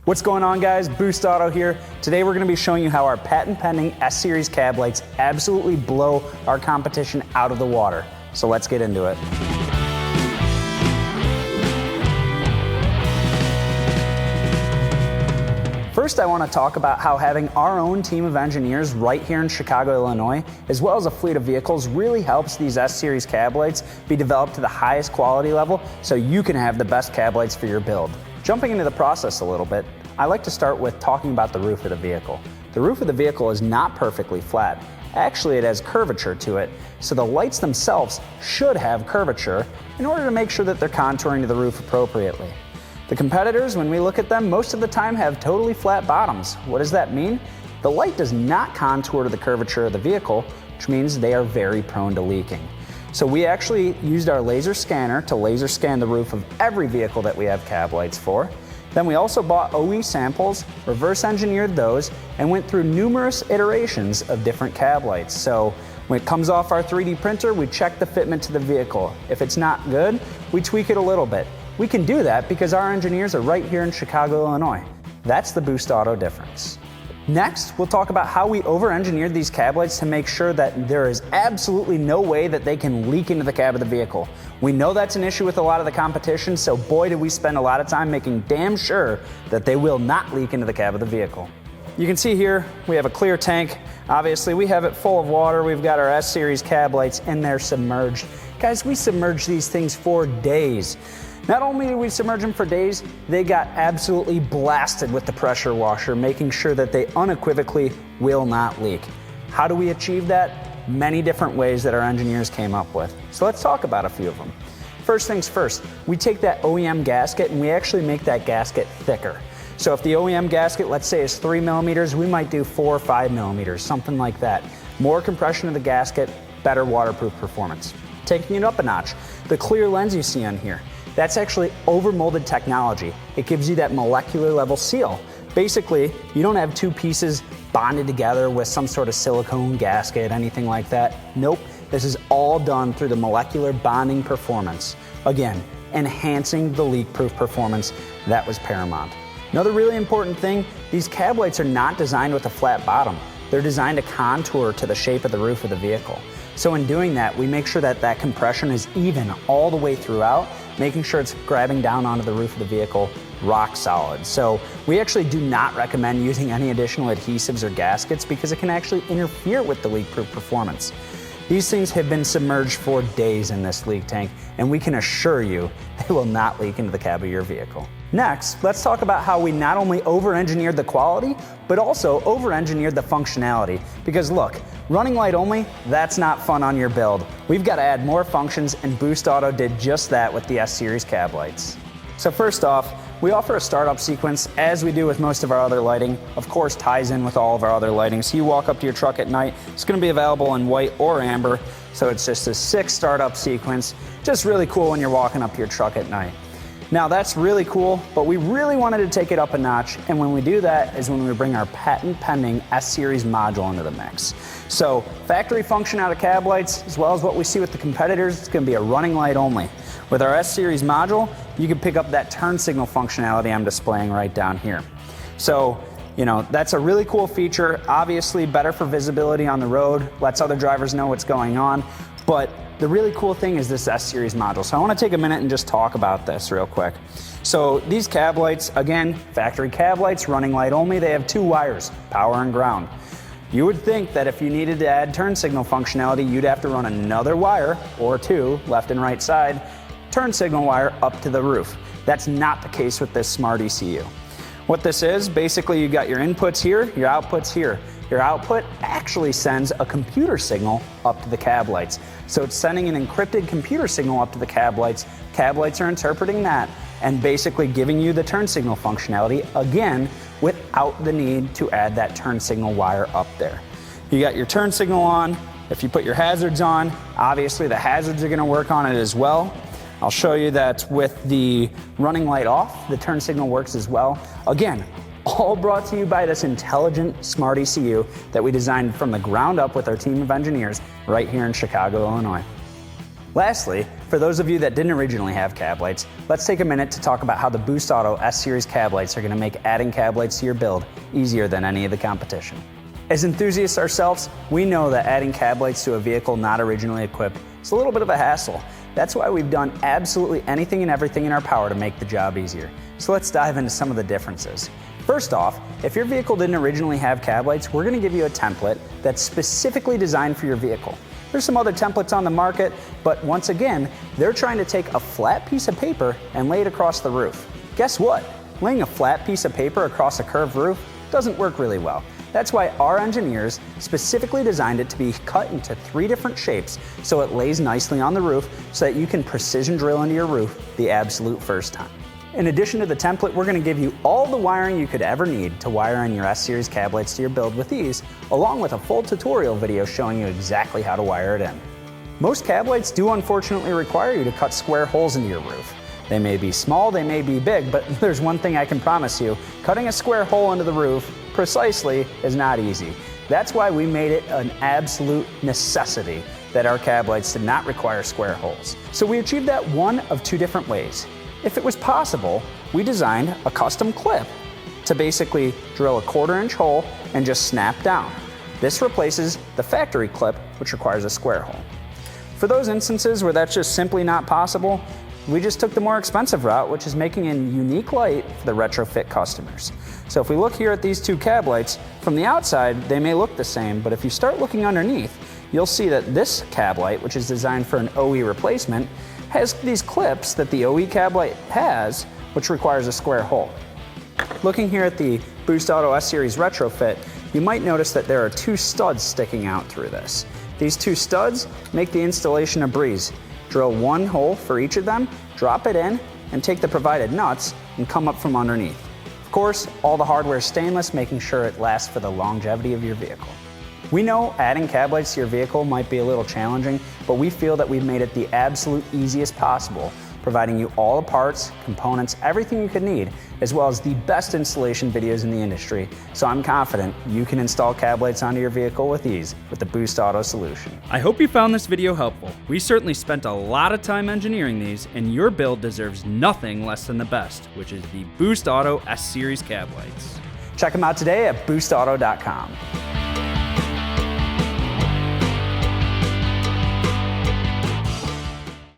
What's going on, guys? Boost Auto here. Today we're going to be showing you how our patent-pending S-Series cab lights absolutely blow our competition out of the water. So let's get into it. First, I want to talk about how having our own team of engineers right here in Chicago, Illinois, as well as a fleet of vehicles, really helps these S-Series cab lights be developed to the highest quality level so you can have the best cab lights for your build. Jumping into the process a little bit, I like to start with talking about the roof of the vehicle. The roof of the vehicle is not perfectly flat. Actually, it has curvature to it, so the lights themselves should have curvature in order to make sure that they're contouring to the roof appropriately. The competitors, when we look at them, most of the time have totally flat bottoms. What does that mean? The light does not contour to the curvature of the vehicle, which means they are very prone to leaking. So we actually used our laser scanner to laser scan the roof of every vehicle that we have cab lights for. Then we also bought OE samples, reverse engineered those, and went through numerous iterations of different cab lights. So when it comes off our 3D printer, we check the fitment to the vehicle. If it's not good, we tweak it a little bit. We can do that because our engineers are right here in Chicago, Illinois. That's the Boost Auto difference. Next, we'll talk about how we over-engineered these cab lights to make sure that there is absolutely no way that they can leak into the cab of the vehicle. We know that's an issue with a lot of the competition, so boy did we spend a lot of time making damn sure that they will not leak into the cab of the vehicle. You can see here we have a clear tank. Obviously we have it full of water. We've got our S-Series cab lights in there submerged. Guys, we submerged these things for days. Not only did we submerge them for days, they got absolutely blasted with the pressure washer, making sure that they unequivocally will not leak. How do we achieve that? Many different ways that our engineers came up with. So let's talk about a few of them. First things first, we take that OEM gasket and we actually make that gasket thicker. So if the OEM gasket, let's say, is 3 millimeters, we might do 4 or 5 millimeters, something like that. More compression of the gasket, better waterproof performance. Taking it up a notch, the clear lens you see on here, that's actually overmolded technology. It gives you that molecular level seal. Basically, you don't have two pieces bonded together with some sort of silicone gasket, anything like that. Nope, this is all done through the molecular bonding performance. Again, enhancing the leak-proof performance. That was paramount. Another really important thing, these cab lights are not designed with a flat bottom. They're designed to contour to the shape of the roof of the vehicle. So in doing that, we make sure that that compression is even all the way throughout, making sure it's grabbing down onto the roof of the vehicle rock solid. So we actually do not recommend using any additional adhesives or gaskets because it can actually interfere with the leak-proof performance. These things have been submerged for days in this leak tank, and we can assure you they will not leak into the cab of your vehicle. Next, let's talk about how we not only over-engineered the quality, but also over-engineered the functionality. Because look, running light only, that's not fun on your build. We've got to add more functions, and Boost Auto did just that with the S-Series cab lights. So first off, we offer a startup sequence, as we do with most of our other lighting. Of course, ties in with all of our other lighting. So you walk up to your truck at night, it's going to be available in white or amber. So it's just a 6 startup sequence. Just really cool when you're walking up to your truck at night. Now that's really cool, but we really wanted to take it up a notch, and when we do that is when we bring our patent-pending S-Series module into the mix. So factory function out of cab lights, as well as what we see with the competitors, it's going to be a running light only. With our S-Series module, you can pick up that turn signal functionality I'm displaying right down here. So, you know, that's a really cool feature, obviously better for visibility on the road, lets other drivers know what's going on, but the really cool thing is this S-Series module. So I want to take a minute and just talk about this real quick. So these cab lights, again, factory cab lights, running light only, they have 2 wires, power and ground. You would think that if you needed to add turn signal functionality, you'd have to run another wire, or 2, left and right side, turn signal wire up to the roof. That's not the case with this smart ECU. What this is, basically you got your inputs here, your outputs here. Your output actually sends a computer signal up to the cab lights. So it's sending an encrypted computer signal up to the cab lights. Cab lights are interpreting that and basically giving you the turn signal functionality, again, without the need to add that turn signal wire up there. You got your turn signal on. If you put your hazards on, obviously the hazards are going to work on it as well. I'll show you that with the running light off, the turn signal works as well. Again, all brought to you by this intelligent smart ECU that we designed from the ground up with our team of engineers right here in Chicago, Illinois. Lastly, for those of you that didn't originally have cab lights, let's take a minute to talk about how the Boost Auto S-Series cab lights are going to make adding cab lights to your build easier than any of the competition. As enthusiasts ourselves, we know that adding cab lights to a vehicle not originally equipped is a little bit of a hassle. That's why we've done absolutely anything and everything in our power to make the job easier. So let's dive into some of the differences. First off, if your vehicle didn't originally have cab lights, we're going to give you a template that's specifically designed for your vehicle. There's some other templates on the market, but once again, they're trying to take a flat piece of paper and lay it across the roof. Guess what? Laying a flat piece of paper across a curved roof doesn't work really well. That's why our engineers specifically designed it to be cut into 3 different shapes so it lays nicely on the roof so that you can precision drill into your roof the absolute first time. In addition to the template, we're going to give you all the wiring you could ever need to wire in your S-Series cab lights to your build with ease, along with a full tutorial video showing you exactly how to wire it in. Most cab lights do unfortunately require you to cut square holes into your roof. They may be small, they may be big, but there's one thing I can promise you, cutting a square hole into the roof precisely is not easy. That's why we made it an absolute necessity that our cab lights did not require square holes. So we achieved that one of 2 different ways. If it was possible, we designed a custom clip to basically drill a 1/4 inch hole and just snap down. This replaces the factory clip, which requires a square hole. For those instances where that's just simply not possible, we just took the more expensive route, which is making a unique light for the retrofit customers. So if we look here at these 2 cab lights, from the outside, they may look the same, but if you start looking underneath, you'll see that this cab light, which is designed for an OE replacement, has these clips that the OE cab light has, which requires a square hole. Looking here at the Boost Auto S-Series retrofit, you might notice that there are 2 studs sticking out through this. These 2 studs make the installation a breeze. Drill 1 hole for each of them, drop it in, and take the provided nuts and come up from underneath. Of course, all the hardware is stainless, making sure it lasts for the longevity of your vehicle. We know adding cab lights to your vehicle might be a little challenging, but we feel that we've made it the absolute easiest possible, providing you all the parts, components, everything you could need, as well as the best installation videos in the industry. So I'm confident you can install cab lights onto your vehicle with ease with the Boost Auto solution. I hope you found this video helpful. We certainly spent a lot of time engineering these, and your build deserves nothing less than the best, which is the Boost Auto S-Series cab lights. Check them out today at boostauto.com.